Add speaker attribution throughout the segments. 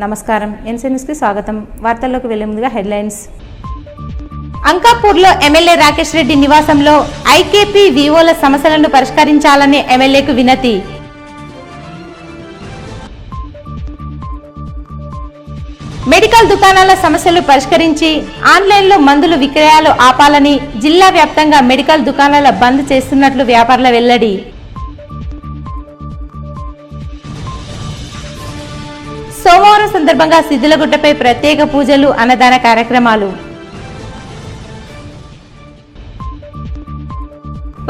Speaker 1: నమస్కారం. ఎన్సీన్యూస్కి స్వాగతం. వార్తల్లోకి వెళ్లే ముందుగా హెడ్లైన్స్. అంకాపూర్లో ఎమ్మెల్యే రాకేష్ రెడ్డి నివాసంలో ఐకేపీ వివోల సమస్యలను పరిష్కరించాలని ఎమ్మెల్యేకు వినతి. మెడికల్ దుకాణాల సమస్యలు పరిష్కరించి ఆన్లైన్లో మందులు విక్రయాలు ఆపాలని జిల్లా వ్యాప్తంగా మెడికల్ దుకాణాల బంద్ చేస్తున్నట్లు వ్యాపారుల వెల్లడి. సోమవారం సందర్భంగా సిద్దిలగుట్టపై ప్రత్యేక పూజలు, అన్నదాన కార్యక్రమాలు.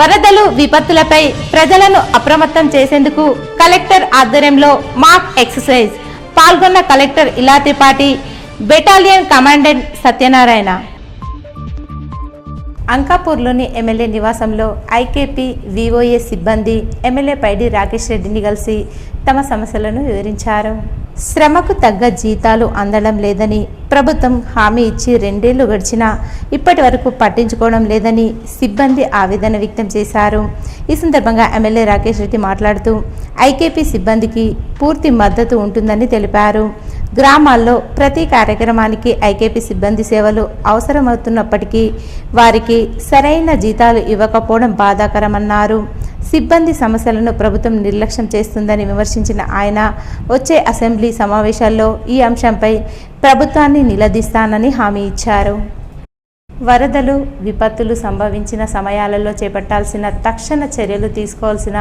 Speaker 1: వరదలు, విపత్తులపై ప్రజలను అప్రమత్తం చేసేందుకు కలెక్టర్ ఆధ్వర్యంలో మాక్ ఎక్సర్సైజ్ పాల్గొన్న collector Ila Tripathi, battalion commandant Satyanarayana. అంకాపూర్లోని ఎమ్మెల్యే నివాసంలో ఐకేపీ వివోఏ సిబ్బంది ఎమ్మెల్యే పైడి రాకేష్ రెడ్డిని కలిసి తమ సమస్యలను వివరించారు. శ్రమకు తగ్గ జీతాలు అందడం లేదని ప్రభుత్వం హామీ ఇచ్చి 2 ఏళ్లు గడిచినా ఇప్పటి వరకు పట్టించుకోవడం లేదని సిబ్బంది ఆవేదన వ్యక్తం చేశారు. ఈ సందర్భంగా ఎమ్మెల్యే రాకేష్ రెడ్డి మాట్లాడుతూ ఐకేపీ సిబ్బందికి పూర్తి మద్దతు ఉంటుందని తెలిపారు. గ్రామాల్లో ప్రతి కార్యక్రమానికి ఐకేపీ సిబ్బంది సేవలు అవసరమవుతున్నప్పటికీ వారికి సరైన జీతాలు ఇవ్వకపోవడం బాధాకరమన్నారు. సిబ్బంది సమస్యలను ప్రభుత్వం నిర్లక్ష్యం చేస్తుందని విమర్శించిన ఆయన వచ్చే అసెంబ్లీ సమావేశాల్లో ఈ అంశంపై ప్రభుత్వాన్ని నిలదీస్తానని హామీ ఇచ్చారు. వరదలు, విపత్తులు సంభవించిన సమయాలలో చేపట్టాల్సిన తక్షణ చర్యలు, తీసుకోవాల్సిన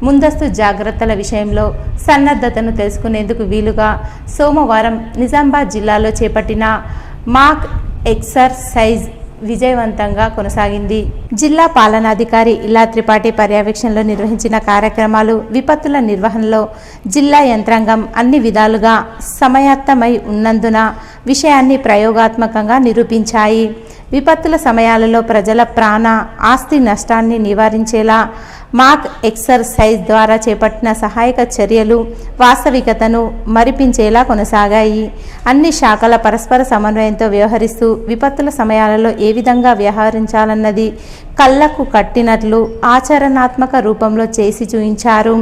Speaker 1: ముందస్తు జాగ్రత్తల విషయంలో సన్నద్ధతను తెలుసుకునేందుకు వీలుగా సోమవారం నిజామాబాద్ జిల్లాలో చేపట్టిన మాక్ ఎక్సర్సైజ్ విజయవంతంగా కొనసాగింది. జిల్లా పాలనాధికారి ఇలా త్రిపాఠి పర్యవేక్షణలో నిర్వహించిన కార్యక్రమాలు విపత్తుల నిర్వహణలో జిల్లా యంత్రాంగం అన్ని విధాలుగా సమాయత్తమై ఉన్నందున విషయాన్ని ప్రయోగాత్మకంగా నిరూపించాయి. విపత్తుల సమయాలలో ప్రజల ప్రాణ, ఆస్తి నష్టాన్ని నివారించేలా మాక్ ఎక్సర్సైజ్ ద్వారా చేపట్టిన సహాయక చర్యలు వాస్తవికతను మరిపించేలా కొనసాగాయి. అన్ని శాఖల పరస్పర సమన్వయంతో వ్యవహరిస్తూ విపత్తుల సమయాలలో ఏ విధంగా వ్యవహరించాలన్నది కళ్లకు కట్టినట్లు ఆచరణాత్మక రూపంలో చేసి చూపించారు.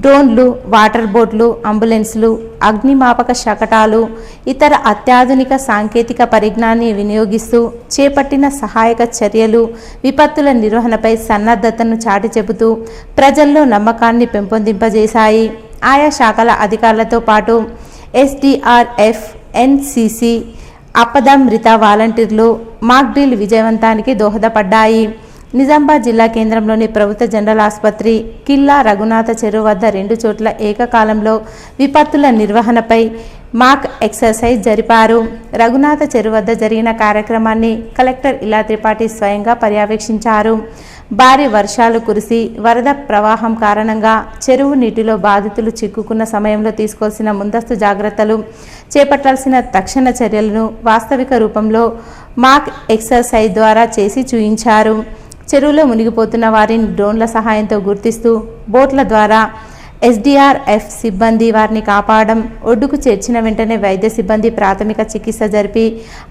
Speaker 1: డ్రోన్లు, వాటర్ బోట్లు, అంబులెన్స్లు, అగ్నిమాపక శకటాలు, ఇతర అత్యాధునిక సాంకేతిక పరిజ్ఞానాన్ని వినియోగిస్తూ చేపట్టిన సహాయక చర్యలు విపత్తుల నిర్వహణపై సన్నద్ధతను చాటి చెబుతూ ప్రజల్లో నమ్మకాన్ని పెంపొందింపజేశాయి. ఆయా శాఖల అధికారులతో పాటు ఎస్డీఆర్ఎఫ్, ఎన్సీసీ, అపదమృత వాలంటీర్లు మాక్ డ్రిల్ విజయవంతానికి దోహదపడ్డాయి. నిజామాబాద్ జిల్లా కేంద్రంలోని ప్రభుత్వ జనరల్ ఆసుపత్రి, కిల్లా రఘునాథ చెరువు వద్ద 2 చోట్ల ఏకకాలంలో విపత్తుల నిర్వహణపై మాక్ ఎక్సర్సైజ్ జరిపారు. రఘునాథ చెరువు వద్ద జరిగిన కార్యక్రమాన్ని కలెక్టర్ ఇలా త్రిపాఠి స్వయంగా పర్యవేక్షించారు. భారీ వర్షాలు కురిసి వరద ప్రవాహం కారణంగా చెరువు నీటిలో బాధితులు చిక్కుకున్న సమయంలో తీసుకోవాల్సిన ముందస్తు జాగ్రత్తలు, చేపట్టాల్సిన తక్షణ చర్యలను వాస్తవిక రూపంలో మాక్ ఎక్సర్సైజ్ ద్వారా చేసి చూయించారు. చెరువులో మునిగిపోతున్న వారిని డ్రోన్ల సహాయంతో గుర్తిస్తూ బోట్ల ద్వారా ఎస్డీఆర్ఎఫ్ సిబ్బంది వారిని కాపాడడం, ఒడ్డుకు చేర్చిన వెంటనే వైద్య సిబ్బంది ప్రాథమిక చికిత్స జరిపి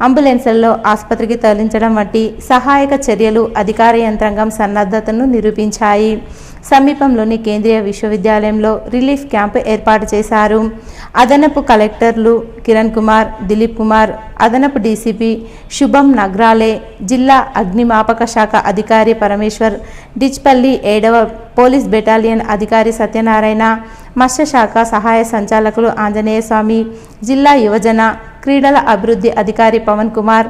Speaker 1: అంబులెన్స్లలో ఆసుపత్రికి తరలించడం వంటి సహాయక చర్యలు అధికార యంత్రాంగం సన్నద్ధతను నిరూపించాయి. సమీపంలోని కేంద్రీయ విశ్వవిద్యాలయంలో రిలీఫ్ క్యాంపు ఏర్పాటు చేశారు. అదనపు కలెక్టర్లు కిరణ్ కుమార్, దిలీప్ కుమార్, అదనపు డీసీపీ శుభం నగ్రాలే, జిల్లా అగ్నిమాపక శాఖ అధికారి పరమేశ్వర్, డిచ్పల్లి 7వ పోలీస్ బెటాలియన్ అధికారి సత్యనారాయణ, మత్స్యశాఖ సహాయ సంచాలకులు ఆంజనేయ స్వామి, జిల్లా యువజన క్రీడల అభివృద్ధి అధికారి పవన్ కుమార్,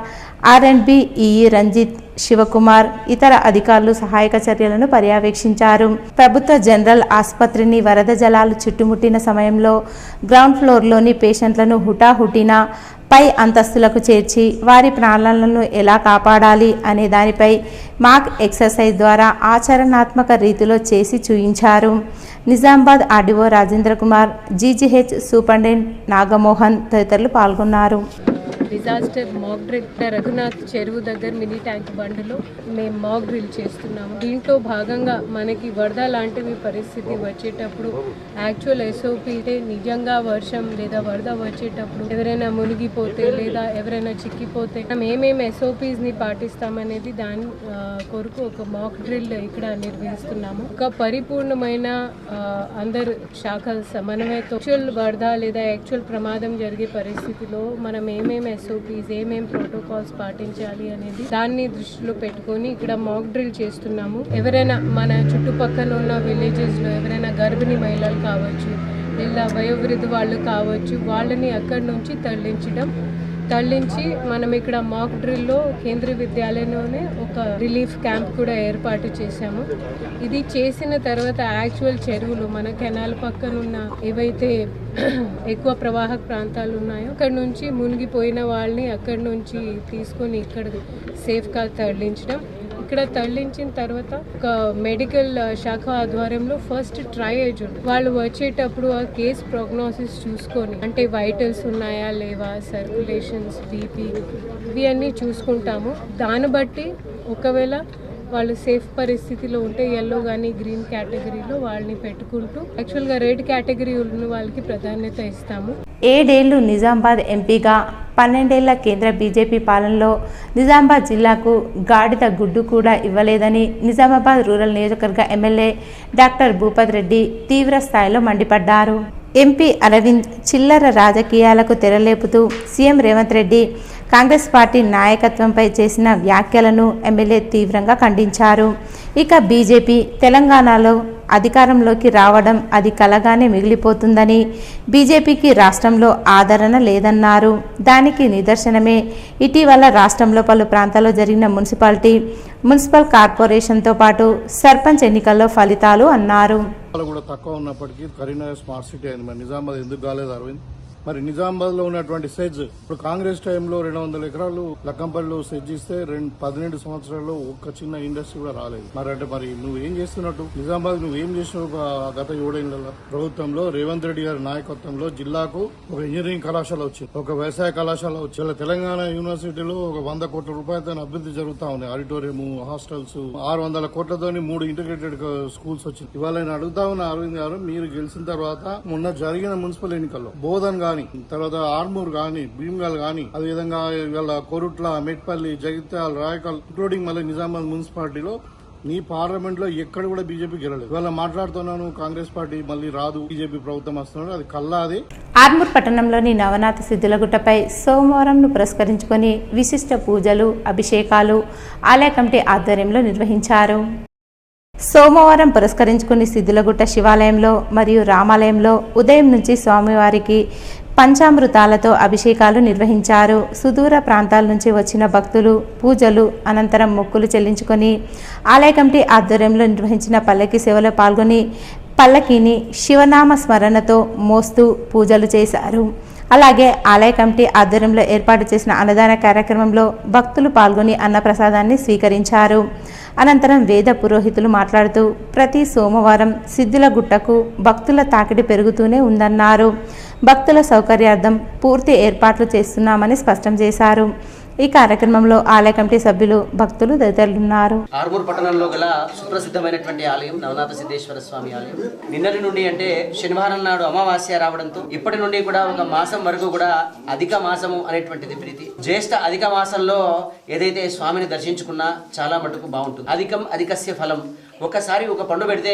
Speaker 1: R&B ఈఈ రంజిత్, శివకుమార్, ఇతర అధికారులు సహాయక చర్యలను పర్యవేక్షించారు. ప్రభుత్వ జనరల్ ఆసుపత్రిని వరద జలాలు చుట్టుముట్టిన సమయంలో గ్రౌండ్ ఫ్లోర్లోని పేషెంట్లను హుటాహుటిన పై అంతస్తులకు చేర్చి వారి ప్రాణాలను ఎలా కాపాడాలి అనే దానిపై మాక్ ఎక్సర్సైజ్ ద్వారా ఆచరణాత్మక రీతిలో చేసి చూయించారు. Nizamabad RDO Rajendra Kumar, GGH superintendent Nagamohan తదితరులు పాల్గొన్నారు.
Speaker 2: డిజాస్టర్ మాక్ డ్రిల్ రఘునాథ్ చెరువు దగ్గర మినీ ట్యాంక్ బండ్లో మేము మాక్ డ్రిల్ చేస్తున్నాము. దీంట్లో భాగంగా మనకి వరద లాంటివి పరిస్థితి వచ్చేటప్పుడు యాక్చువల్ SOP నిజంగా వర్షం లేదా వరద వచ్చేటప్పుడు ఎవరైనా మునిగిపోతే లేదా ఎవరైనా చిక్కిపోతే మనం ఏమేమి SOPsని పాటిస్తామనేది దాని కొరకు ఒక మాక్ డ్రిల్ ఇక్కడ నిర్వహిస్తున్నాము. ఒక పరిపూర్ణమైన అందరు శాఖల సమన్వయంతో యాక్చువల్ వరద లేదా యాక్చువల్ ప్రమాదం జరిగే పరిస్థితిలో మనం ఏమేమి SOPs ఏమేమి ప్రోటోకాల్స్ పాటించాలి అనేది దాన్ని దృష్టిలో పెట్టుకొని ఇక్కడ మాక్ డ్రిల్ చేస్తున్నాము. ఎవరైనా మన చుట్టుపక్కల ఉన్న విలేజెస్లో ఎవరైనా గర్భిణీ మహిళలు కావచ్చు లేదా వయోవృద్ధ వాళ్ళు కావచ్చు, వాళ్ళని అక్కడి నుంచి తరలించి మనం ఇక్కడ మాక్ డ్రిల్లో కేంద్రీయ విద్యాలయంలోనే ఒక రిలీఫ్ క్యాంప్ కూడా ఏర్పాటు చేశాము. ఇది చేసిన తర్వాత యాక్చువల్ చెరువులు మన కెనాల్ పక్కన ఉన్న ఏవైతే ఎక్కువ ప్రవాహక ప్రాంతాలు ఉన్నాయో అక్కడ నుంచి మునిగిపోయిన వాళ్ళని అక్కడి నుంచి తీసుకొని ఇక్కడ సేఫ్గా తరలించడం. ఇక్కడ తరలించిన తర్వాత ఒక మెడికల్ శాఖ ఆధ్వర్యంలో ఫస్ట్ ట్రయేజ్ ఉంది. వాళ్ళు వచ్చేటప్పుడు ఆ కేస్ ప్రోగ్నోసిస్ చూసుకొని అంటే వైటల్స్ ఉన్నాయా లేవా, సర్క్యులేషన్స్, BP ఇవి అన్నీ చూసుకుంటాము. దాన్ని బట్టి ఒకవేళ వాళ్ళు సేఫ్ పరిస్థితిలో ఉంటే ఎల్లో కానీ గ్రీన్ కేటగిరీలో వాళ్ళని పెట్టుకుంటూ యాక్చువల్గా రెడ్ కేటగిరీ ఉన్న వాళ్ళకి ప్రాధాన్యత ఇస్తాము.
Speaker 1: 7 ఏళ్లు నిజామాబాద్ ఎంపీగా 12 ఏళ్ల కేంద్ర బీజేపీ పాలనలో నిజామాబాద్ జిల్లాకు గాడిద గుడ్డు కూడా ఇవ్వలేదని నిజామాబాద్ రూరల్ నియోజకవర్గ ఎమ్మెల్యే డాక్టర్ భూపత్ రెడ్డి తీవ్ర స్థాయిలో మండిపడ్డారు. ఎంపీ అరవింద్ చిల్లర రాజకీయాలకు తెరలేపుతూ సీఎం రేవంత్ రెడ్డి కాంగ్రెస్ పార్టీ నాయకత్వంపై చేసిన వ్యాఖ్యలను ఎమ్మెల్యే తీవ్రంగా ఖండించారు. ఇక బీజేపీ తెలంగాణలో అధికారంలోకి రావడం అది కలగానే మిగిలిపోతుందని, బీజేపీకి రాష్ట్రంలో ఆదరణ లేదన్నారు. దానికి నిదర్శనమే ఇటీవల రాష్ట్రంలో పలు ప్రాంతాల్లో జరిగిన మున్సిపల్ కార్పొరేషన్తో పాటు సర్పంచ్ ఎన్నికల్లో ఫలితాలు అన్నారు.
Speaker 3: కూడా తక్కువ ఉన్నప్పటికీ కరీంనగర్ స్మార్ట్ సిటీ అయింది. మరి నిజామాబాద్ ఎందుకు కాలేదు అరవింద్? మరి నిజామాబాద్ లో ఉన్నటువంటి సెజ్ ఇప్పుడు కాంగ్రెస్ టైంలో 200 ఎకరాలు లక్కంపల్లిలో సెజ్ ఇస్తే 12 సంవత్సరాల్లో ఒక్క చిన్న ఇండస్ట్రీ కూడా రాలేదు. మరి నువ్వు ఏం చేస్తున్నట్టు? నిజామాబాద్ నువ్వు ఏం చేసినావు గత 7 ఏళ్ల ప్రభుత్వంలో? రేవంత్ రెడ్డి గారి నాయకత్వంలో జిల్లాకు ఒక ఇంజనీరింగ్ కళాశాల వచ్చింది, ఒక వ్యవసాయ కళాశాల వచ్చింది. తెలంగాణ యూనివర్సిటీలో ఒక 100 కోట్ల రూపాయలతో అభివృద్ధి జరుగుతా ఉంది. ఆడిటోరియం, హాస్టల్స్, 600 కోట్లతోని 3 ఇంటిగ్రేటెడ్ స్కూల్స్ వచ్చింది. ఇవాళ నేను అడుగుతా ఉన్న అరవింద్ గారు, మీరు గెలిచిన తర్వాత మొన్న జరిగిన మున్సిపల్ ఎన్నికల్లో బోధన్ గాని, తర్వాత ఆర్మూర్ గాని, భీమ్గల్ గాని, అదేవిధంగా ఇవాళ కొరుట్ల, మెట్పల్లి, జగిత్యాల, రాయకల్ ఇంక్లూడింగ్ మళ్ళీ నిజామాబాద్ మున్సిపాలిటీలో నీ పార్లమెంట్ లో ఎక్కడ కూడా బీజేపీ గెలలేదు. ఇవాళ మాట్లాడుతున్నాను కాంగ్రెస్ పార్టీ మళ్ళీ రాదు, బీజేపీ ప్రభుత్వం వస్తున్నాడు, అది కల్లాది.
Speaker 1: ఆర్మూర్ పట్టణంలోని నవనాథ సిద్ధులగుట్టపై సోమవారంను పురస్కరించుకొని విశిష్ట పూజలు, అభిషేకాలు ఆలయ కమిటీ ఆధ్వర్యంలో నిర్వహించారు. సోమవారం పురస్కరించుకుని సిద్ధులగుట్ట శివాలయంలో మరియు రామాలయంలో ఉదయం నుంచి స్వామివారికి పంచామృతాలతో అభిషేకాలు నిర్వహించారు. సుదూర ప్రాంతాల నుంచి వచ్చిన భక్తులు పూజలు అనంతరం మొక్కులు చెల్లించుకొని ఆలయ కమిటీ ఆధ్వర్యంలో నిర్వహించిన పల్లకి సేవలో పాల్గొని పల్లకీని శివనామ స్మరణతో మోస్తూ పూజలు చేశారు. అలాగే ఆలయ కమిటీ ఆధ్వర్యంలో ఏర్పాటు చేసిన అన్నదాన కార్యక్రమంలో భక్తులు పాల్గొని అన్నప్రసాదాన్ని స్వీకరించారు. అనంతరం వేద పురోహితులు మాట్లాడుతూ ప్రతి సోమవారం సిద్ధులగుట్టకు భక్తుల తాకిడి పెరుగుతూనే ఉందన్నారు. భక్తుల సౌకర్యార్థం పూర్తి ఏర్పాట్లు చేస్తున్నామని స్పష్టం చేశారు. ఈ కార్యక్రమంలో ఆలయ కమిటీ సభ్యులు, భక్తులు తదితరులున్నారు.
Speaker 4: ఆర్మూర్ పట్టణంలో గల సుప్రసిద్ధమైనటువంటి ఆలయం నవనాథ సిద్ధేశ్వర స్వామి ఆలయం నిన్నటి నుండి అంటే శనివారం నాడు అమావాస్య రావడంతో ఇప్పటి నుండి కూడా ఒక మాసం వరకు కూడా అధిక మాసము అనేటువంటిది ప్రీతి. జ్యేష్ఠ అధిక మాసంలో ఏదైతే స్వామిని దర్శించుకున్నా చాలా మటుకు బాగుంటుంది. అధికస్య ఫలం. ఒకసారి ఒక పండు పెడితే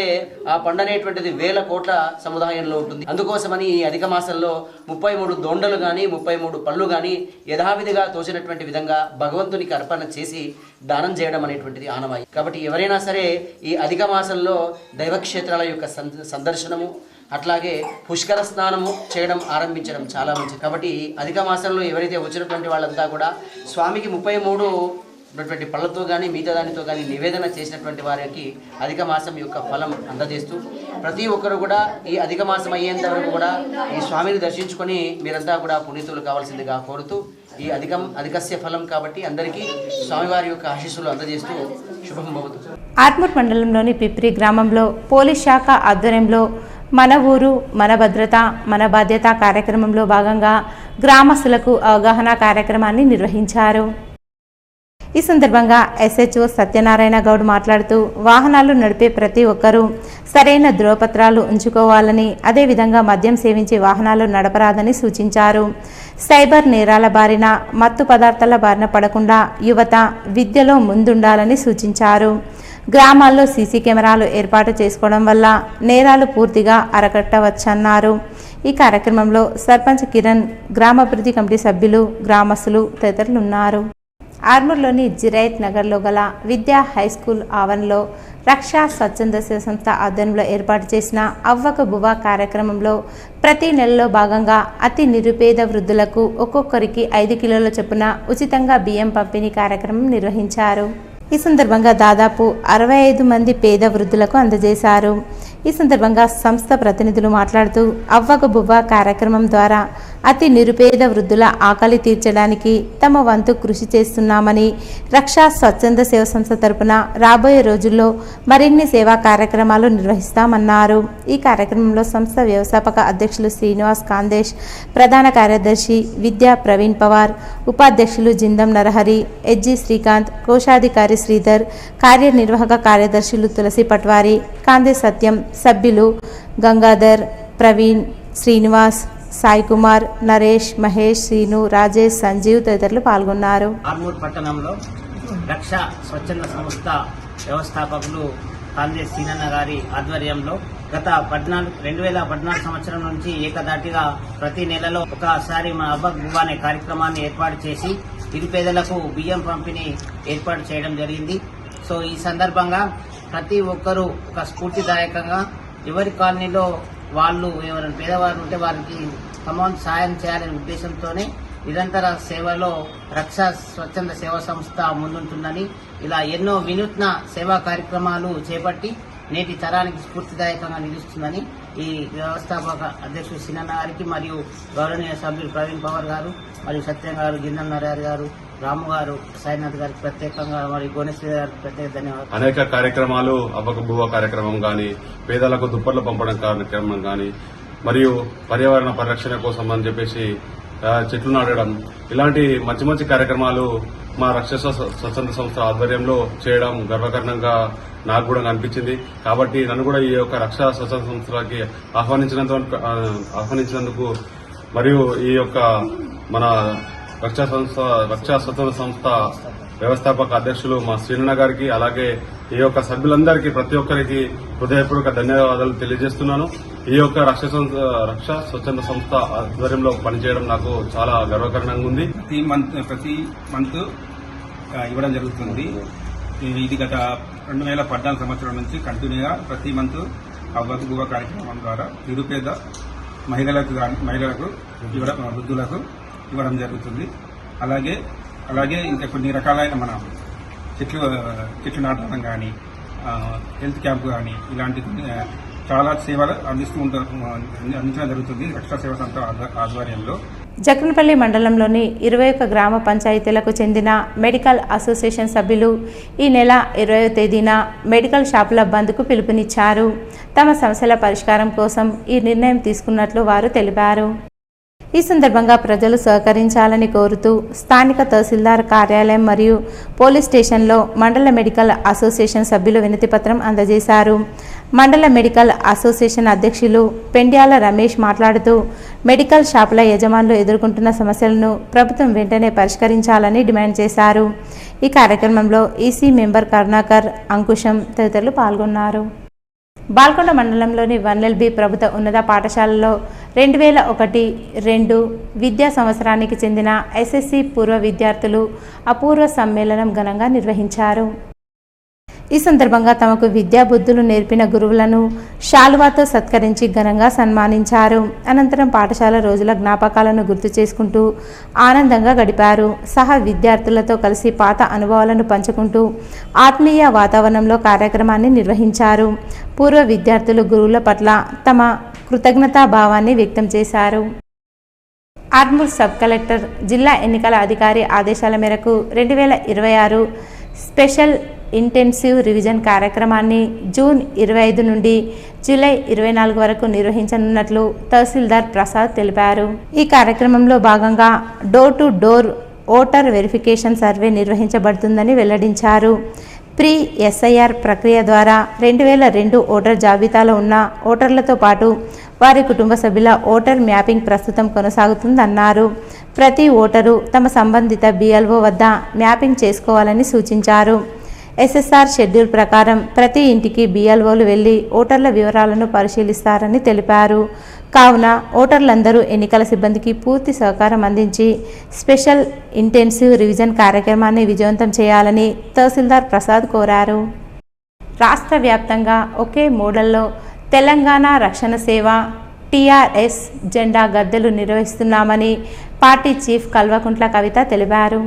Speaker 4: ఆ పండు అనేటువంటిది 1000 కోట్ల సముదాయంలో ఉంటుంది. అందుకోసమని ఈ అధిక మాసంలో 33 దొండలు కానీ 33 పళ్ళు కానీ యథావిధిగా తోచినటువంటి విధంగా భగవంతునికి అర్పణ చేసి దానం చేయడం అనేటువంటిది ఆనవాయి. కాబట్టి ఎవరైనా సరే ఈ అధిక మాసంలో దైవక్షేత్రాల యొక్క సందర్శనము అట్లాగే పుష్కర స్నానము చేయడం ఆరంభించడం చాలా మంచిది. కాబట్టి అధిక మాసంలో ఎవరైతే వచ్చినటువంటి వాళ్ళంతా కూడా స్వామికి 33 ఉన్నటువంటి పళ్ళతో కానీ మిగతా దానితో కానీ నివేదన చేసినటువంటి వారికి అధిక మాసం యొక్క ఫలం అందజేస్తూ ప్రతి ఒక్కరు కూడా ఈ అధిక మాసం అయ్యేంత వరకు కూడా ఈ స్వామిని దర్శించుకొని మీరంతా కూడా పునీతులు కావాల్సిందిగా కోరుతూ ఈ అధికస్య ఫలం కాబట్టి అందరికీ స్వామివారి యొక్క ఆశీస్సులు అందజేస్తూ శుభం భవతు.
Speaker 1: ఆర్మూర్ మండలంలోని పిప్రి గ్రామంలో పోలీస్ శాఖ ఆధ్వర్యంలో మన ఊరు మన భద్రత మన బాధ్యత కార్యక్రమంలో భాగంగా గ్రామస్తులకు అవగాహన కార్యక్రమాన్ని నిర్వహించారు. ఈ సందర్భంగా SHO సత్యనారాయణ గౌడ్ మాట్లాడుతూ వాహనాలు నడిపే ప్రతి ఒక్కరూ సరైన ధృవపత్రాలు ఉంచుకోవాలని, అదేవిధంగా మద్యం సేవించి వాహనాలు నడపరాదని సూచించారు. సైబర్ నేరాల బారిన మత్తు పదార్థాల బారిన పడకుండా యువత విద్యలో ముందుండాలని సూచించారు. గ్రామాల్లో సీసీ కెమెరాలు ఏర్పాటు చేసుకోవడం వల్ల నేరాలు పూర్తిగా అరకట్టవచ్చన్నారు. ఈ కార్యక్రమంలో సర్పంచ్ కిరణ్, గ్రామాభివృద్ధి కమిటీ సభ్యులు, గ్రామస్తులు తదితరులు ఉన్నారు. ఆర్మూర్లోని జిరైత్ నగర్లో గల విద్యా హైస్కూల్ ఆవరణలో రక్షా స్వచ్ఛంద సేవ సంస్థ ఆధ్వర్యంలో ఏర్పాటు చేసిన అవ్వక బువ్వ కార్యక్రమంలో ప్రతి నెలలో భాగంగా అతి నిరుపేద వృద్ధులకు ఒక్కొక్కరికి 5 కిలోల చొప్పున ఉచితంగా బియ్యం పంపిణీ కార్యక్రమం నిర్వహించారు. ఈ సందర్భంగా దాదాపు 65 మంది పేద వృద్ధులకు అందజేశారు. ఈ సందర్భంగా సంస్థ ప్రతినిధులు మాట్లాడుతూ అవ్వక బువ్వ కార్యక్రమం ద్వారా అతి నిరుపేద వృద్ధుల ఆకలి తీర్చడానికి తమ వంతు కృషి చేస్తున్నామని, రక్షా స్వచ్ఛంద సేవ సంస్థ తరపున రాబోయే రోజుల్లో మరిన్ని సేవా కార్యక్రమాలు నిర్వహిస్తామన్నారు. ఈ కార్యక్రమంలో సంస్థ వ్యవస్థాపక అధ్యక్షులు శ్రీనివాస్ కాందేశ్, ప్రధాన కార్యదర్శి విద్యా ప్రవీణ్ పవార్, ఉపాధ్యక్షులు జిందం నరహరి, HG శ్రీకాంత్, కోశాధికారి శ్రీధర్, కార్యనిర్వాహక కార్యదర్శులు తులసి పట్వారి, కాందే సత్యం, సభ్యులు గంగాధర్, ప్రవీణ్, శ్రీనివాస్, సాయి కుమార్, నరేష్, మహేష్, శ్రీను, రాజేష్, సంజీవ్ తదితరులు పాల్గొన్నారు.
Speaker 5: ఆర్మూర్ పట్టణంలో రక్ష స్వచ్ఛంద సంస్థ వ్యవస్థాపకులు కాందే సీనన్న గారి ఆధ్వర్యంలో గత 2014 సంవత్సరం నుంచి ఏకదాటిగా ప్రతి నెలలో ఒకసారి మా అవ్వక బువ్వ అనే కార్యక్రమాన్ని ఏర్పాటు చేసి నిరుపేదలకు బియ్యం పంపిణీ ఏర్పాటు చేయడం జరిగింది. సో ఈ సందర్భంగా ప్రతి ఒక్కరూ ఒక స్ఫూర్తిదాయకంగా ఎవరి కాలనీలో వాళ్ళు ఎవరైనా పేదవారు ఉంటే వారికి తమ సాయం చేయాలనే ఉద్దేశంతోనే నిరంతర సేవలో రక్షా స్వచ్ఛంద సేవా సంస్థ ముందుంటుందని, ఇలా ఎన్నో వినూత్న సేవా కార్యక్రమాలు చేపట్టి నేటి తరానికి స్ఫూర్తిదాయకంగా నిలుస్తుందని ఈ వ్యవస్థాపక అధ్యక్షుడు సినన్న గారికి మరియు గౌరవనీయ సభ్యులు ప్రవీణ్ పవార్ గారు మరియు సత్యం గారు, జిందం నరహరి గారు, రాము గారు, సాయినాథ్ గారికి ప్రత్యేకంగా మరియు గోనేశ్వరి గారికి ప్రత్యేక ధన్యవాదాలు.
Speaker 6: అనేక కార్యక్రమాలు అవ్వక బువ్వ కార్యక్రమం గాని, పేదలకు దుప్పట్లు పంపడం కార్యక్రమం గాని, మరియు పర్యావరణ పరిరక్షణ కోసం అని చెప్పేసి చెట్లు నాటడం, ఇలాంటి మంచి మంచి కార్యక్రమాలు మా రక్షా స్వచ్ఛంద సంస్థ ఆధ్వర్యంలో చేయడం గర్వకారణంగా నాకు కూడా అనిపించింది. కాబట్టి నన్ను కూడా ఈ యొక్క రక్షా స్వచ్ఛంద సంస్థలకి ఆహ్వానించినందుకు మరియు ఈ యొక్క మన రక్షా స్వచ్ఛంద సంస్థ వ్యవస్థాపక అధ్యక్షులు మా శ్రీనన్న గారికి, అలాగే ఈ యొక్క సభ్యులందరికీ ప్రతి ఒక్కరికి హృదయపూర్వక ధన్యవాదాలు తెలియజేస్తున్నాను. ఈ యొక్క రక్షా స్వచ్ఛంద సంస్థ ఆధ్వర్యంలో పనిచేయడం నాకు చాలా గర్వకారణంగా ఉంది.
Speaker 7: ప్రతి మంత్ ఇవ్వడం జరుగుతుంది. ఇది గత 2014 సంవత్సరం నుంచి కంటిన్యూగా ప్రతి మంత్ అవ్వక బువ్వ కార్యక్రమం ద్వారా నిరుపేద మహిళలకు ఇవ్వడం, వృద్ధులకు ఇవ్వడం జరుగుతుంది. అలాగే ఇంకా కొన్ని రకాలైన మన చెట్లు నాటడం కానీ, హెల్త్ క్యాంప్ కానీ, ఇలాంటి చాలా సేవలు అందించడం జరుగుతుంది రక్షా సేవ సంస్థ ఆధ్వర్యంలో.
Speaker 1: జక్రన్పల్లి మండలంలోని 21 గ్రామ పంచాయతీలకు చెందిన మెడికల్ అసోసియేషన్ సభ్యులు ఈ నెల 20వ తేదీన మెడికల్ షాపుల బంద్కు పిలుపునిచ్చారు. తమ సమస్యల పరిష్కారం కోసం ఈ నిర్ణయం తీసుకున్నట్లు వారు తెలిపారు. ఈ సందర్భంగా ప్రజలు సహకరించాలని కోరుతూ స్థానిక తహసీల్దార్ కార్యాలయం మరియు పోలీస్ స్టేషన్లో మండల మెడికల్ అసోసియేషన్ సభ్యులు వినతిపత్రం అందజేశారు. మండల మెడికల్ అసోసియేషన్ అధ్యక్షులు పెండ్యాల రమేష్ మాట్లాడుతూ మెడికల్ షాపుల యజమానులు ఎదుర్కొంటున్న సమస్యలను ప్రభుత్వం వెంటనే పరిష్కరించాలని డిమాండ్ చేశారు. ఈ కార్యక్రమంలో ఈసీ మెంబర్ కరుణాకర్, అంకుశం తదితరులు పాల్గొన్నారు. బాల్కొండ మండలంలోని 1LB ప్రభుత్వ ఉన్నత పాఠశాలలో 2001-02 విద్యా సంవత్సరానికి చెందిన SSC పూర్వ విద్యార్థులు అపూర్వ సమ్మేళనం ఘనంగా నిర్వహించారు. ఈ సందర్భంగా తమకు విద్యా బుద్ధులు నేర్పిన గురువులను శాలువాతో సత్కరించి ఘనంగా సన్మానించారు. అనంతరం పాఠశాల రోజుల జ్ఞాపకాలను గుర్తు చేసుకుంటూ ఆనందంగా గడిపారు. సహా విద్యార్థులతో కలిసి పాత అనుభవాలను పంచుకుంటూ ఆత్మీయ వాతావరణంలో కార్యక్రమాన్ని నిర్వహించారు. పూర్వ విద్యార్థులు గురువుల పట్ల తమ కృతజ్ఞతాభావాన్ని వ్యక్తం చేశారు. ఆర్మూర్ సబ్ కలెక్టర్, జిల్లా ఎన్నికల అధికారి ఆదేశాల మేరకు 2026 స్పెషల్ ఇంటెన్సివ్ రివిజన్ కార్యక్రమాన్ని జూన్ 25 నుండి జూలై 24 వరకు నిర్వహించనున్నట్లు తహసీల్దార్ ప్రసాద్ తెలిపారు. ఈ కార్యక్రమంలో భాగంగా door to door voter verification survey నిర్వహించబడుతుందని వెల్లడించారు. ప్రీ ఎస్ఐఆర్ ప్రక్రియ ద్వారా 2002 ఓటర్ జాబితాలో ఉన్న ఓటర్లతో పాటు వారి కుటుంబ సభ్యుల ఓటర్ మ్యాపింగ్ ప్రస్తుతం కొనసాగుతుందన్నారు. ప్రతి ఓటరు తమ సంబంధిత BLO వద్ద మ్యాపింగ్ చేసుకోవాలని సూచించారు. SSR షెడ్యూల్ ప్రకారం ప్రతి ఇంటికి BLOలు వెళ్లి ఓటర్ల వివరాలను పరిశీలిస్తారని తెలిపారు. కావున ఓటర్లందరూ ఎన్నికల సిబ్బందికి పూర్తి సహకారం అందించి స్పెషల్ ఇంటెన్సివ్ రివిజన్ కార్యక్రమాన్ని విజయవంతం చేయాలని తహసీల్దార్ ప్రసాద్ కోరారు. రాష్ట్ర వ్యాప్తంగా ఒకే మోడల్లో తెలంగాణ రక్షణ సేవ TRS జెండా గద్దెలు నిర్వహిస్తున్నామని పార్టీ చీఫ్ కల్వకుంట్ల కవిత తెలిపారు.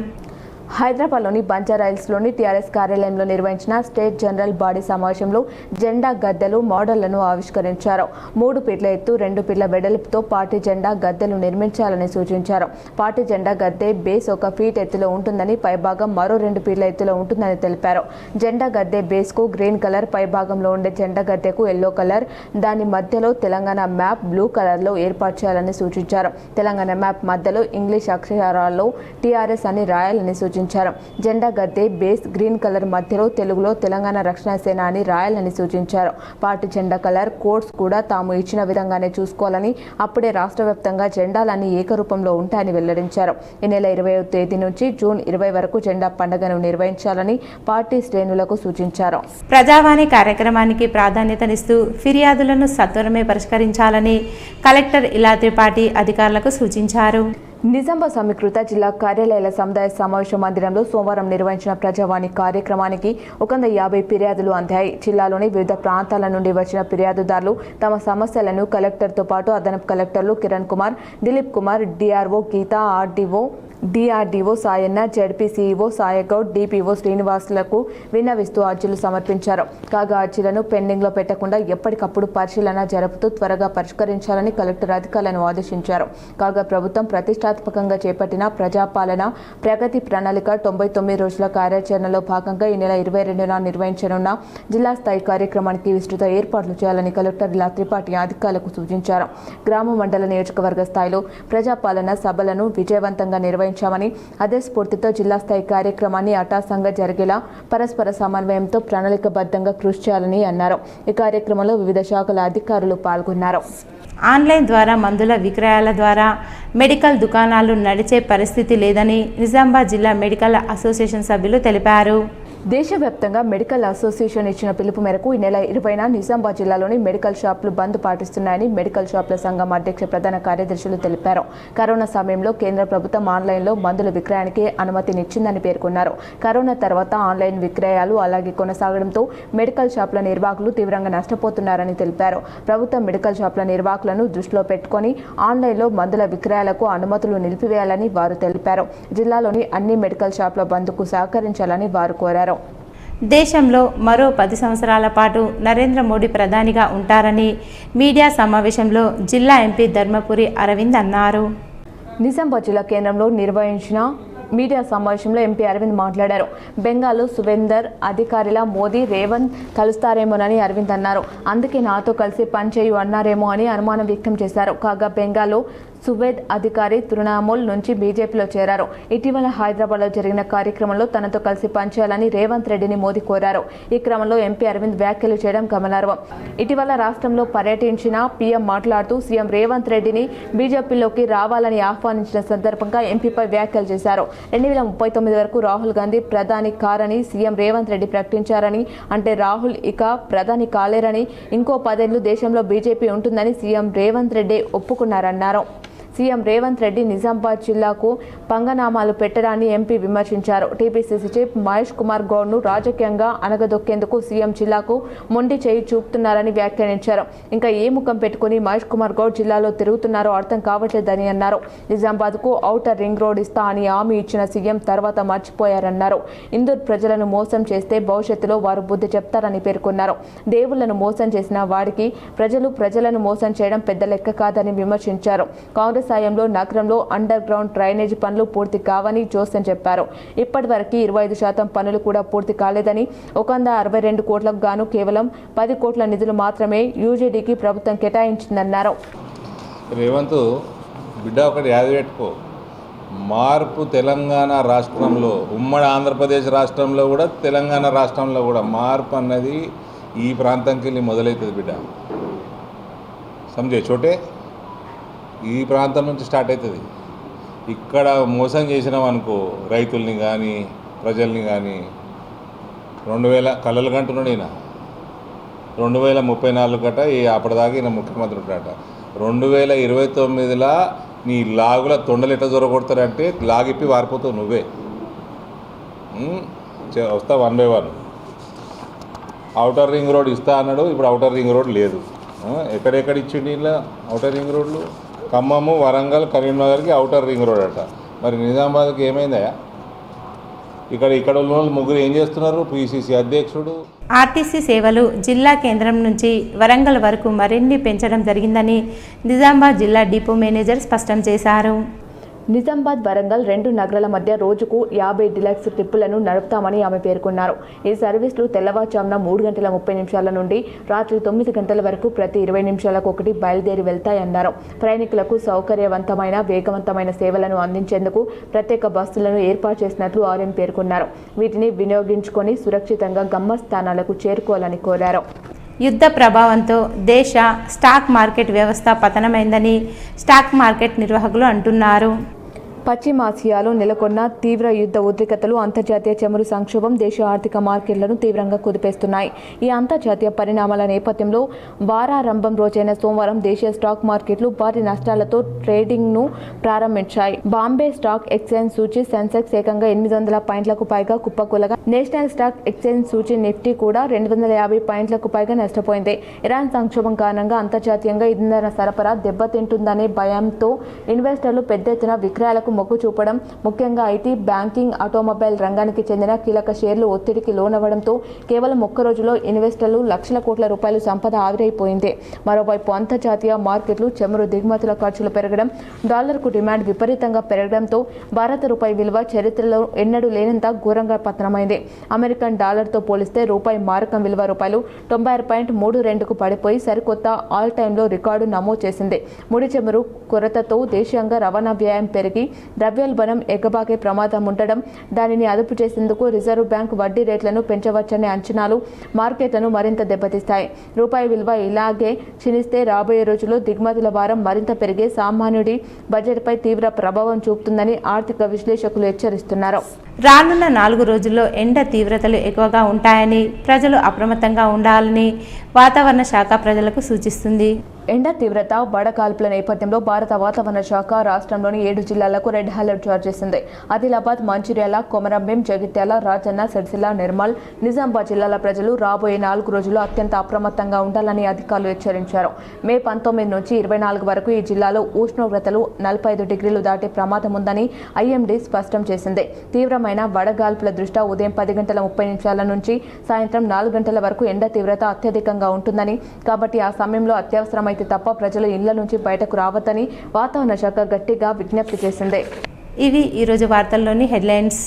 Speaker 8: హైదరాబాద్లోని బంజారాహిల్స్లోని టీఆర్ఎస్ కార్యాలయంలో నిర్వహించిన స్టేట్ జనరల్ బాడీ సమావేశంలో జెండా గద్దెలు మోడళ్లను ఆవిష్కరించారు. 3 ఫీట్ల ఎత్తు 2 ఫీట్ల వెడల్పుతో పార్టీ జెండా గద్దెలు నిర్మించాలని సూచించారు. పార్టీ జెండా గద్దె బేస్ 1 ఫీట్ ఎత్తులో ఉంటుందని, పైభాగం మరో 2 ఫీట్ల ఎత్తులో ఉంటుందని తెలిపారు. జెండా గద్దె బేస్కు గ్రీన్ కలర్, పైభాగంలో ఉండే జెండా గద్దెకు ఎల్లో కలర్, దాని మధ్యలో తెలంగాణ మ్యాప్ బ్లూ కలర్లో ఏర్పాటు చేయాలని సూచించారు. తెలంగాణ మ్యాప్ మధ్యలో ఇంగ్లీష్ అక్షరాల్లో TRS అని రాయాలని సూచించారు. జెండా గద్దె బేస్ గ్రీన్ కలర్ మధ్యలో తెలుగులో తెలంగాణ రక్షణ సేన అని రాయాలని సూచించారు. పార్టీ జెండా కలర్ కోడ్స్ కూడా తాము ఇచ్చిన విధంగానే చూసుకోవాలని, అప్పుడే రాష్ట్ర వ్యాప్తంగా జెండాలన్నీ ఏకరూపంలో ఉంటాయని వెల్లడించారు. ఈ నెల 20వ తేదీ నుంచి జూన్ 20 వరకు జెండా పండుగను నిర్వహించాలని పార్టీ శ్రేణులకు సూచించారు.
Speaker 1: ప్రజావాణి కార్యక్రమానికి ప్రాధాన్యతనిస్తూ ఫిర్యాదులను సత్వరమే పరిష్కరించాలని కలెక్టర్ ఇలా త్రిపాఠి అధికారులకు సూచించారు.
Speaker 8: నిజామాబాద్ సమీకృత జిల్లా కార్యాలయాల సముదాయ సమావేశ మందిరంలో సోమవారం నిర్వహించిన ప్రజావాణి కార్యక్రమానికి 150 ఫిర్యాదులు అందాయి. జిల్లాలోని వివిధ ప్రాంతాల నుండి వచ్చిన ఫిర్యాదుదారులు తమ సమస్యలను కలెక్టర్తో పాటు అదనపు కలెక్టర్లు కిరణ్ కుమార్, దిలీప్ కుమార్, DRO గీత, DRDO Sayanna, ZPCEO Sayagoud, DPO శ్రీనివాసులకు విన్నవిస్తూ అర్జీలు సమర్పించారు. కాగా అర్జీలను పెండింగ్లో పెట్టకుండా ఎప్పటికప్పుడు పరిశీలన జరుపుతూ త్వరగా పరిష్కరించాలని కలెక్టర్ అధికారులను ఆదేశించారు. కాగా ప్రభుత్వం ప్రతిష్టాత్మకంగా చేపట్టిన ప్రజాపాలన ప్రగతి ప్రణాళిక 99 రోజుల కార్యాచరణలో భాగంగా ఈ నెల 22న నిర్వహించనున్న జిల్లా స్థాయి కార్యక్రమానికి విస్తృత ఏర్పాట్లు చేయాలని కలెక్టర్ ఇలా త్రిపాఠి అధికారులకు సూచించారు. గ్రామ మండల నియోజకవర్గ స్థాయిలో ప్రజాపాలన సభలను విజయవంతంగా నిర్వహించామని, అదే స్ఫూర్తితో జిల్లా స్థాయి కార్యక్రమాన్ని అటాసంగా జరిగేలా పరస్పర సమన్వయంతో ప్రణాళికబద్ధంగా కృషి చేయాలని అన్నారు. ఈ కార్యక్రమంలో వివిధ శాఖల అధికారులు పాల్గొన్నారు.
Speaker 1: ఆన్లైన్ ద్వారా మందుల విక్రయాల ద్వారా మెడికల్ దుకాణాలు నడిచే పరిస్థితి లేదని నిజామాబాద్ జిల్లా మెడికల్ అసోసియేషన్ సభ్యులు తెలిపారు.
Speaker 8: దేశవ్యాప్తంగా మెడికల్ అసోసియేషన్ ఇచ్చిన పిలుపు మేరకు ఈ నెల 20న నిజామాబాద్ జిల్లాలోని మెడికల్ షాపులు బంద్ పాటిస్తున్నాయని మెడికల్ షాపుల సంఘం అధ్యక్ష ప్రధాన కార్యదర్శులు తెలిపారు. కరోనా సమయంలో కేంద్ర ప్రభుత్వం ఆన్లైన్లో మందుల విక్రయానికి అనుమతినిచ్చిందని పేర్కొన్నారు. కరోనా తర్వాత ఆన్లైన్ విక్రయాలు అలాగే కొనసాగడంతో మెడికల్ షాపుల నిర్వాహకులు తీవ్రంగా నష్టపోతున్నారని తెలిపారు. ప్రభుత్వం మెడికల్ షాపుల నిర్వాహకులను దృష్టిలో పెట్టుకుని ఆన్లైన్లో మందుల విక్రయాలకు అనుమతులు నిలిపివేయాలని వారు తెలిపారు. జిల్లాలోని అన్ని మెడికల్ షాపుల బంద్కు సహకరించాలని వారు కోరారు.
Speaker 1: దేశంలో మరో 10 సంవత్సరాల పాటు నరేంద్ర మోడీ ప్రధానిగా ఉంటారని మీడియా సమావేశంలో జిల్లా ఎంపీ ధర్మపురి అరవింద్ అన్నారు.
Speaker 8: నిజామాబాద్ జిల్లా కేంద్రంలో నిర్వహించిన మీడియా సమావేశంలో ఎంపీ అరవింద్ మాట్లాడారు. బెంగాల్లో సువేందర్ అధికారిలా మోదీ, రేవంత్ కలుస్తారేమోనని అరవింద్ అన్నారు. అందుకే నాతో కలిసి పనిచేయు అన్నారేమో అని అనుమానం వ్యక్తం చేశారు. కాగా బెంగాల్లో సువేద్ అధికారి తృణమూల్ నుంచి బీజేపీలో చేరారు. ఇటీవల హైదరాబాద్లో జరిగిన కార్యక్రమంలో తనతో కలిసి పనిచేయాలని రేవంత్ రెడ్డిని మోదీ కోరారు. ఈ క్రమంలో ఎంపీ అరవింద్ వ్యాఖ్యలు చేయడం గమనార్హం. ఇటీవల రాష్ట్రంలో పర్యటించిన పీఎం మాట్లాడుతూ సీఎం రేవంత్ రెడ్డిని బీజేపీలోకి రావాలని ఆహ్వానించిన సందర్భంగా ఎంపీపై వ్యాఖ్యలు చేశారు. 2039 వరకు రాహుల్ గాంధీ ప్రధాని కారని సీఎం రేవంత్ రెడ్డి ప్రకటించారని, అంటే రాహుల్ ఇక ప్రధాని కాలేరని, ఇంకో 10 ఏళ్లు దేశంలో బీజేపీ ఉంటుందని సీఎం రేవంత్ రెడ్డి ఒప్పుకున్నారన్నారు. సీఎం రేవంత్ రెడ్డి నిజామాబాద్ జిల్లాకు పంగనామాలు పెట్టడాన్ని ఎంపీ విమర్శించారు. టీపీసీసీ చీఫ్ మహేష్ కుమార్ గౌడ్ను రాజకీయంగా అనగదొక్కేందుకు సీఎం జిల్లాకు మొండి చేయి చూపుతున్నారని వ్యాఖ్యానించారు. ఇంకా ఏ ముఖం పెట్టుకుని మహేష్ కుమార్ గౌడ్ జిల్లాలో తిరుగుతున్నారో అర్థం కావట్లేదని అన్నారు. నిజామాబాద్కు ఔటర్ రింగ్ రోడ్ ఇస్తా అని హామీ ఇచ్చిన సీఎం తర్వాత మర్చిపోయారన్నారు. ఇందూర్ ప్రజలను మోసం చేస్తే భవిష్యత్తులో వారు బుద్ధి చెప్తారని పేర్కొన్నారు. దేవుళ్లను మోసం చేసిన వాడికి ప్రజలను మోసం చేయడం పెద్ద లెక్క కాదని విమర్శించారు. కాంగ్రెస్ సాయంలో నగరంలో అండర్ గ్రౌండ్ డ్రైనేజీ పనులు పూర్తి కావని జోసెన్ చెప్పారు. ఇప్పటివరకు 25% పనులు కూడా పూర్తి కాలేదని 162 కోట్లకు గాను కేవలం 10 కోట్ల నిధులు మాత్రమే యూజీడీకి ప్రభుత్వం కేటాయించిందన్నారు.
Speaker 9: రేవంత్ బిడ్డ ఒకటి యాద పెట్టుకో, మార్పు తెలంగాణ రాష్ట్రంలో, ఉమ్మడి ఆంధ్రప్రదేశ్ రాష్ట్రంలో కూడా తెలంగాణ రాష్ట్రంలో కూడా మార్పు అన్నది ఈ ప్రాంతంకి వెళ్ళి మొదలవుతుంది బిడ్డ. సమझे చోటే ఈ ప్రాంతం నుంచి స్టార్ట్ అవుతుంది. ఇక్కడ మోసం చేసినాం అనుకో రైతుల్ని కానీ ప్రజల్ని కానీ 2000 కళ్ళలు కంటున్నాడు ఈయన 2034 గట ఈ అప్పటిదాకా ఈయన ముఖ్యమంత్రి ఉంటాడట. 2029లా నీ లాగుల తొండలు ఎట్లా దొరకొడతారంటే లాగిప్పి వారిపోతావు నువ్వే. వస్తా 1 by 1. ఔటర్ రింగ్ రోడ్ ఇస్తా అన్నాడు, ఇప్పుడు ఔటర్ రింగ్ రోడ్ లేదు. ఎక్కడెక్కడ ఇచ్చిండి ఇలా ఔటర్ రింగ్ రోడ్లు? ఖమ్మము, వరంగల్, కరీంనగర్కి ఔటర్ రింగ్ రోడ్ అట. మరి నిజామాబాద్కి ఏమైందా? ఇక్కడ ఉన్న వాళ్ళు ముగ్గురు ఏం చేస్తున్నారు? పిసిసి అధ్యక్షుడు.
Speaker 1: ఆర్టీసీ సేవలు జిల్లా కేంద్రం నుంచి వరంగల్ వరకు మరిన్ని పెంచడం జరిగిందని నిజామాబాద్ జిల్లా డిపో మేనేజర్ స్పష్టం చేశారు.
Speaker 8: నిజామాబాద్ వరంగల్ 2 నగరాల మధ్య రోజుకు 50 డిలక్స్ ట్రిప్పులను నడుపుతామని ఆమె పేర్కొన్నారు. ఈ సర్వీసులు తెల్లవారుజామున 3:30 నుండి రాత్రి 9 గంటల వరకు ప్రతి 20 నిమిషాలకు ఒకటి బయలుదేరి వెళ్తాయన్నారు. ప్రయాణికులకు సౌకర్యవంతమైన వేగవంతమైన సేవలను అందించేందుకు ప్రత్యేక బస్సులను ఏర్పాటు చేసినట్లు ఆర్ఎం పేర్కొన్నారు. వీటిని వినియోగించుకొని సురక్షితంగా గమ్యస్థానాలకు చేరుకోవాలని కోరారు.
Speaker 1: యుద్ధ ప్రభావంతో దేశ స్టాక్ మార్కెట్ వ్యవస్థ పతనమైందని స్టాక్ మార్కెట్ నిర్వాహకులు అంటున్నారు.
Speaker 8: పశ్చిమాసియాలో నెలకొన్న తీవ్ర యుద్ధ ఉద్రిక్తతలు అంతర్జాతీయ చమురు సంక్షోభం దేశ ఆర్థిక మార్కెట్లను తీవ్రంగా కుదిపేస్తున్నాయి. ఈ అంతర్జాతీయ పరిణామాల నేపథ్యంలో వారారంభం రోజైన సోమవారం దేశీయ స్టాక్ మార్కెట్లు భారీ నష్టాలతో ట్రేడింగ్ను ప్రారంభించాయి. బాంబే స్టాక్ ఎక్స్చేంజ్ సూచీ సెన్సెక్స్ ఏకంగా 800 పాయింట్లకు పైగా కుప్పకూలగా నేషనల్ స్టాక్ ఎక్స్చేంజ్ సూచీ నిఫ్టీ కూడా 250 పాయింట్లకు పైగా నష్టపోయింది. ఇరాన్ సంక్షోభం కారణంగా అంతర్జాతీయంగా ఇంధన సరఫరా దెబ్బతింటుందనే భయంతో ఇన్వెస్టర్లు పెద్ద ఎత్తున విక్రయాలకు మొగ్గు చూపడం, ముఖ్యంగా ఐటీ, బ్యాంకింగ్, ఆటోమొబైల్ రంగానికి చెందిన కీలక షేర్లు ఒత్తిడికి లోనవ్వడంతో కేవలం ఒక్క రోజులో ఇన్వెస్టర్లు లక్షల కోట్ల రూపాయల సంపద ఆవిరైపోయింది. మరోవైపు అంతర్జాతీయ మార్కెట్లు చమురు దిగుమతుల ఖర్చులు పెరగడం, డాలర్కు డిమాండ్ విపరీతంగా పెరగడంతో భారత రూపాయి విలువ చరిత్రలో ఎన్నడూ లేనంత ఘోరంగా పతనమైంది. అమెరికన్ డాలర్తో పోలిస్తే రూపాయి మారకం విలువ రూపాయలు 96.32కు పడిపోయి సరికొత్త ఆల్ టైంలో రికార్డు నమోదు చేసింది. ముడి చమురు కొరతతో దేశీయంగా రవాణా వ్యయం పెరిగి ద్రవ్యోల్బణం ఎగబాకే ప్రమాదం ఉండడం, దానిని అదుపు చేసేందుకు రిజర్వ్ బ్యాంక్ వడ్డీ రేట్లను పెంచవచ్చనే అంచనాలు మార్కెట్లను మరింత దెబ్బతీస్తాయి. రూపాయి విలువ ఇలాగే క్షీణిస్తే రాబోయే రోజుల్లో దిగుమతుల భారం మరింత పెరిగే సామాన్యుడి బడ్జెట్పై తీవ్ర ప్రభావం చూపుతుందని ఆర్థిక విశ్లేషకులు హెచ్చరిస్తున్నారు.
Speaker 1: రానున్న 4 రోజుల్లో ఎండ తీవ్రతలు ఎక్కువగా ఉంటాయని ప్రజలు అప్రమత్తంగా ఉండాలని వాతావరణ శాఖ ప్రజలకు సూచిస్తుంది.
Speaker 8: ఎండ తీవ్రత, వడగాల్పుల నేపథ్యంలో భారత వాతావరణ శాఖ రాష్ట్రంలోని 7 జిల్లాలకు రెడ్ అలర్ట్ జారీ చేసింది. ఆదిలాబాద్, మంచిర్యాల, కొమరంభీం, జగిత్యాల, రాజన్న, సిరిసిల్ల, నిర్మల్, నిజామాబాద్ జిల్లాల ప్రజలు రాబోయే 4 రోజులు అత్యంత అప్రమత్తంగా ఉండాలని అధికారులు హెచ్చరించారు. మే 19 నుంచి 24 వరకు ఈ జిల్లాలో ఉష్ణోగ్రతలు 45 డిగ్రీలు దాటే ప్రమాదం ఉందని ఐఎండీ స్పష్టం చేసింది. తీవ్రమైన వడగాల్పుల దృష్ట్యా ఉదయం 10:30 నుంచి సాయంత్రం 4 గంటల వరకు ఎండ తీవ్రత అత్యధికంగా ఉంటుందని, కాబట్టి ఆ సమయంలో అత్యవసరమైన తప్ప ప్రజలు ఇళ్ల నుంచి బయటకు రావద్దని వాతావరణ శాఖ గట్టిగా విజ్ఞప్తి చేసింది.
Speaker 1: ఇవి ఈరోజు వార్తల్లోని హెడ్లైన్స్.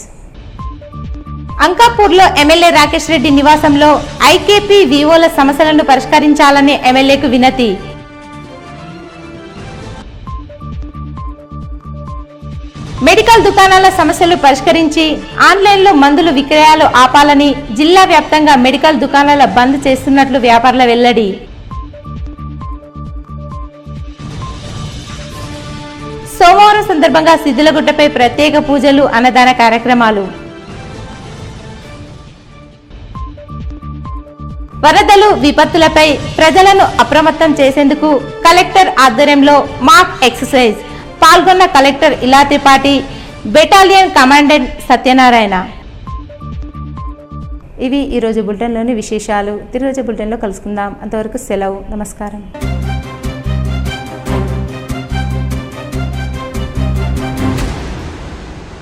Speaker 1: అంకాపూర్లో ఎమ్మెల్యే రాకేష్ రెడ్డి నివాసంలో ఐకేపీ వివోల సమస్యలను పరిష్కరించాలని ఎమ్మెల్యేకు వినతి. మెడికల్ దుకాణాల సమస్యలు పరిష్కరించి ఆన్లైన్లో మందులు విక్రయాలు ఆపాలని జిల్లా వ్యాప్తంగా మెడికల్ దుకాణాల బంద్ చేస్తున్నట్లు వ్యాపారుల వెల్లడి. సోమవారం సందర్భంగా సిద్దిలగుట్టపై ప్రత్యేక పూజలు, అన్నదాన కార్యక్రమాలు. వరదలు, విపత్తులపై ప్రజలను అప్రమత్తం చేసేందుకు కలెక్టర్ ఆధ్వర్యంలో మాక్ ఎక్సర్సైజ్ పాల్గొన్న collector Ila Tripathi, battalion commandant Satyanarayana. ఇవి ఈరోజు బులెటిన్లోని విశేషాలు. తిరిగి రోజు బులెటిన్లో కలుసుకుందాం. అంతవరకు సెలవు. నమస్కారం.